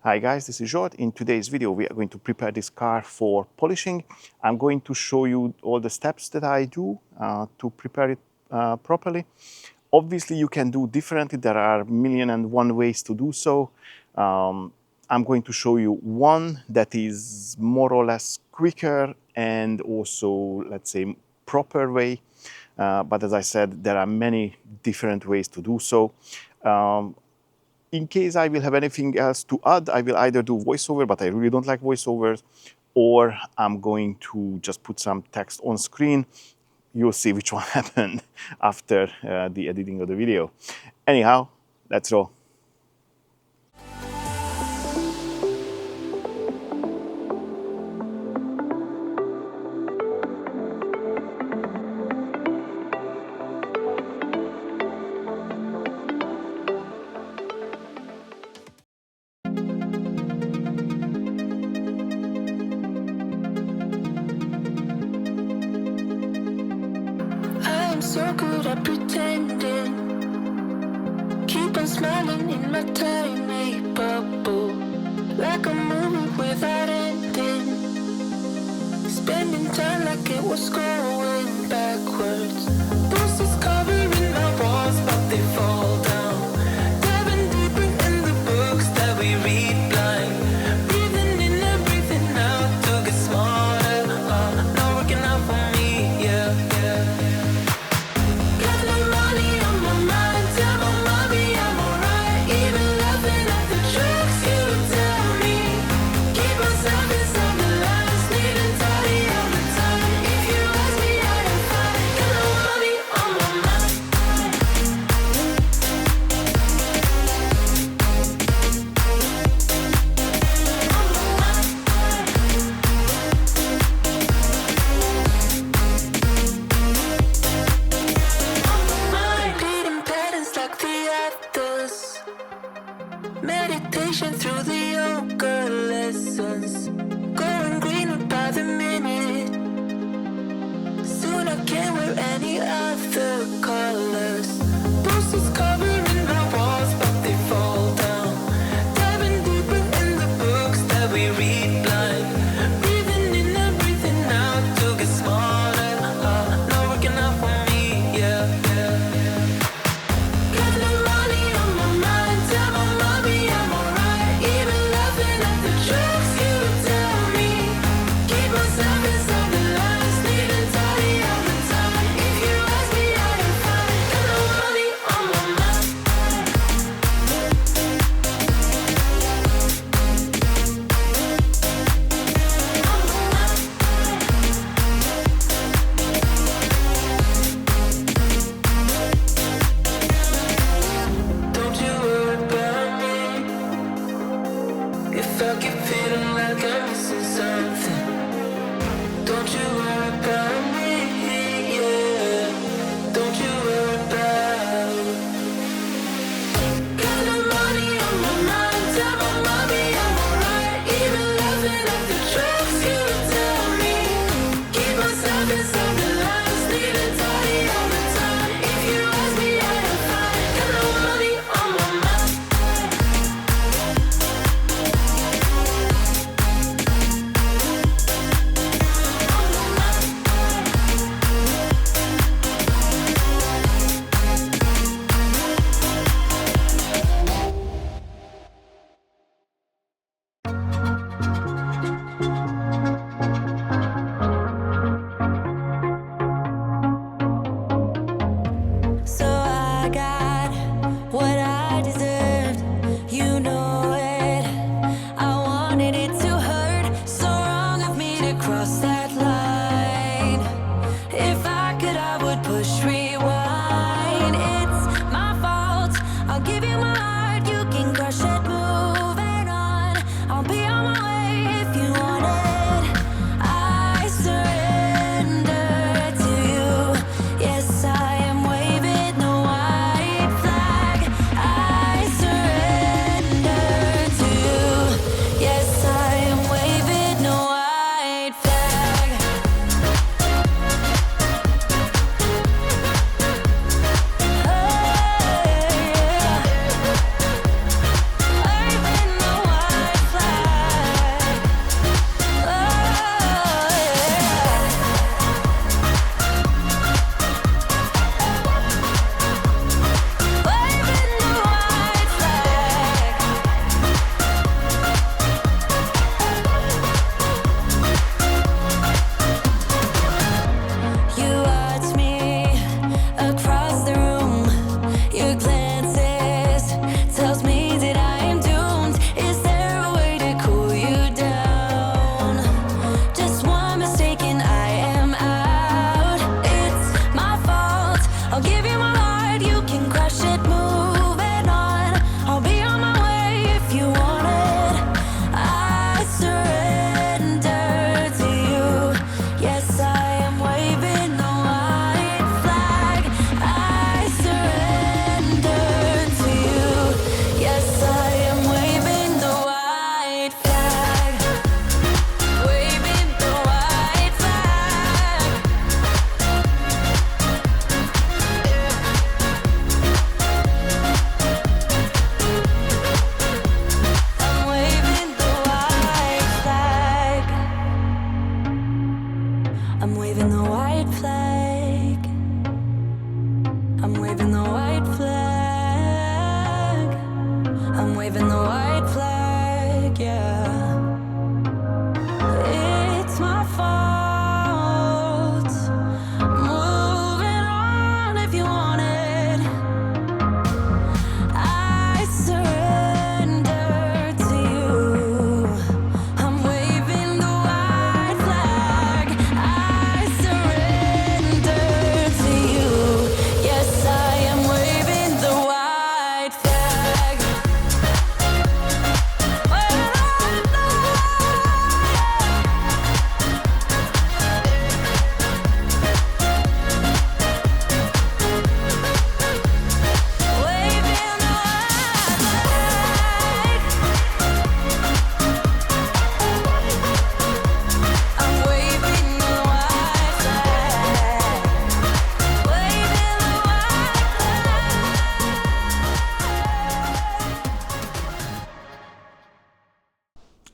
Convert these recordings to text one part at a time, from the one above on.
Hi guys, this is Zsolt. In today's video we are going to prepare this car for polishing. I'm going to show you all the steps that I do to prepare it properly. Obviously you can do differently, there are 1,000,001 ways to do so. I'm going to show you one that is more or less quicker and also, let's say, proper way. But as I said, there are many different ways to do so. In case I will have anything else to add, I will either do voiceover, but I really don't like voiceovers, or I'm going to just put some text on screen. You'll see which one happened after the editing of the video. Anyhow, let's roll. So good at pretending, keep on smiling in my tiny bubble, like a movie without ending, spending time like it was going backwards. Bruises covering my walls, but they fall down, diving deeper in the books that we read blind, breathing in and breathing out to get smarter, not working out for me, yeah. Meditation through the yoga lessons, going greener by the minute. Soon I can't wear any other colors. Posters covering my walls, but they fall down. Diving deeper in the books that we read blind. Breathing in and breathing out to get smarter. Not working out for me, yeah. Got no money on my mind, tell my mommy I'm alright. Even laughing at the jokes you tell me. Keep myself inside the lines, neat and tidy all the time. If you ask me, I am fine. Got no money on my mind. Don't you worry about me. If I keep feeling like I'm missing something, don't you worry about me, yeah. Don't you worry about. Got no money on my mind, tell my mommy I'm alright. Even laughing at the jokes you tell me. Keep myself inside the lines, neat and tidy all the time. If you ask me, I am fine. Got no money on my mind.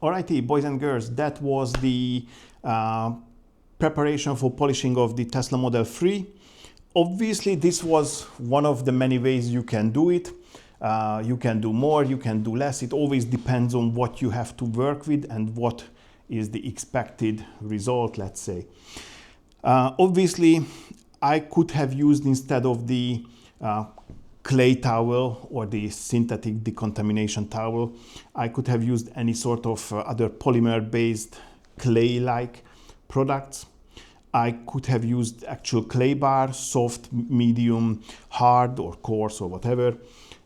Alrighty, boys and girls, that was the preparation for polishing of the Tesla Model 3. Obviously, this was one of the many ways you can do it. You can do more, you can do less. It always depends on what you have to work with and what is the expected result, let's say. Obviously, I could have used, instead of the clay towel or the synthetic decontamination towel, I could have used any sort of other polymer-based clay-like products. I could have used actual clay bar, soft, medium, hard, or coarse, or whatever.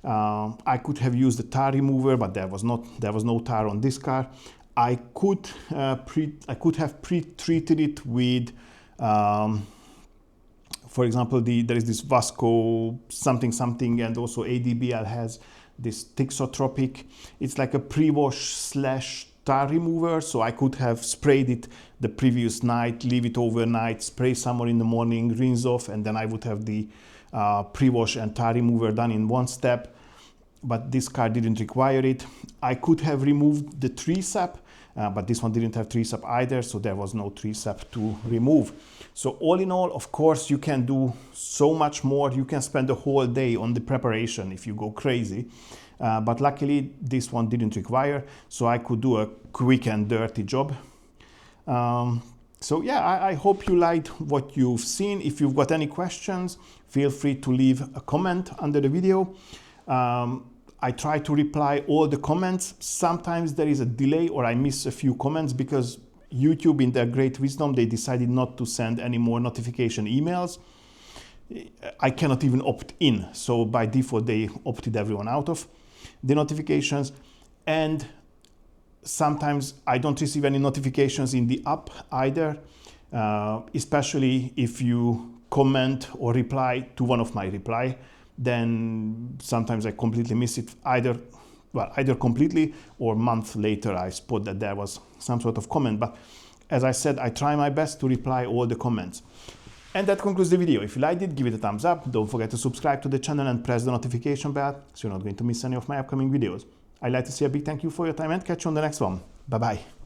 I could have used a tar remover, but there was no tar on this car. I could have pre-treated it with, for example, there is this Vasco something, and also ADBL has this Thixotropic. It's like a pre-wash / tar remover, so I could have sprayed it the previous night, leave it overnight, spray some more in the morning, rinse off, and then I would have the pre-wash and tar remover done in one step. But this car didn't require it. I could have removed the tree sap, but this one didn't have tree sap either, so there was no tree sap to remove. So all in all, of course, you can do so much more. You can spend the whole day on the preparation if you go crazy. But luckily, this one didn't require, so I could do a quick and dirty job. So yeah, I hope you liked what you've seen. If you've got any questions, feel free to leave a comment under the video. I try to reply all the comments. Sometimes there is a delay or I miss a few comments because YouTube, in their great wisdom, they decided not to send any more notification emails. I cannot even opt in, so by default they opted everyone out of the notifications. And sometimes I don't receive any notifications in the app either, especially if you comment or reply to one of my reply. Then sometimes I completely miss it, either completely or a month later I spot that there was some sort of comment. But as I said, I try my best to reply all the comments. And that concludes the video. If you liked it, give it a thumbs up. Don't forget to subscribe to the channel and press the notification bell so you're not going to miss any of my upcoming videos. I'd like to say a big thank you for your time and catch you on the next one. Bye bye.